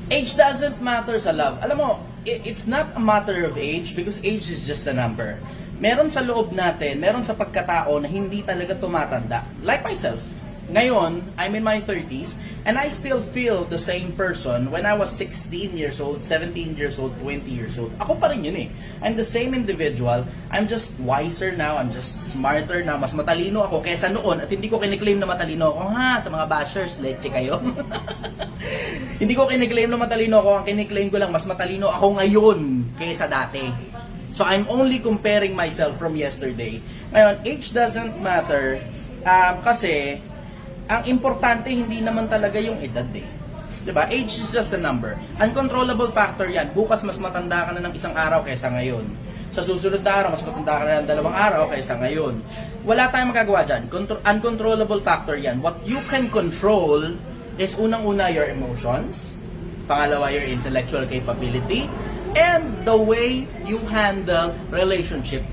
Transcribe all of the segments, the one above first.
Age doesn't matter sa love. Alam mo, it's not a matter of age because age is just a number. Meron sa loob natin, meron sa pagkatao na hindi talaga tumatanda. Like myself. Ngayon, I'm in my 30s and I still feel the same person when I was 16 years old, 17 years old, 20 years old. Ako pa rin yun eh. I'm the same individual. I'm just wiser now. I'm just smarter now. Mas matalino ako kaysa noon at hindi ko kiniklaim na matalino ako. Ha, sa mga bashers, leche kayo. Hindi ko kiniklaim na matalino ako. Ang kiniklaim ko lang, mas matalino ako ngayon kaysa dati. So I'm only comparing myself from yesterday. Ngayon, age doesn't matter kasi ang importante hindi naman talaga yung edad eh. 'Di ba? Age is just a number. Uncontrollable factor 'yan. Bukas mas matanda ka na ng isang araw kaysa ngayon. Sa susunod na araw mas matanda ka na ng 2 araw kaysa ngayon. Wala tayong magagawa diyan. Uncontrollable factor 'yan. What you can control is unang-una your emotions, pangalawa your intellectual capability, and the way you handle relationship.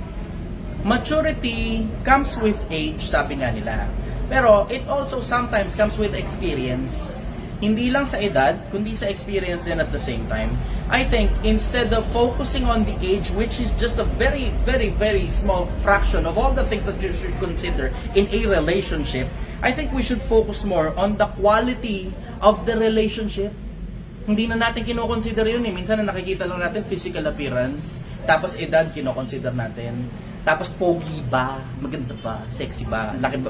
Maturity comes with age, sabi nga nila. Pero it also sometimes comes with experience. Hindi lang sa edad, kundi sa experience din at the same time. I think instead of focusing on the age, which is just a very, very, very small fraction of all the things that you should consider in a relationship, I think we should focus more on the quality of the relationship. Hindi na natin kinoconsider yun eh. Minsan na nakikita lang natin physical appearance, tapos edad kinoconsider natin. Tapos pogi ba? Maganda ba? Sexy ba? Laki ba?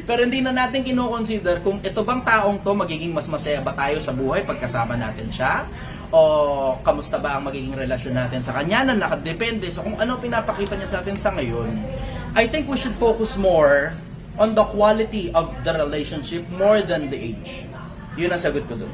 Pero hindi na natin kino-consider kung ito bang taong to magiging mas masaya ba tayo sa buhay pagkasama natin siya? O kamusta ba ang magiging relasyon natin sa kanya na nakadepende sa kung ano pinapakita niya sa atin sa ngayon. I think we should focus more on the quality of the relationship more than the age. Yun ang sagot ko doon.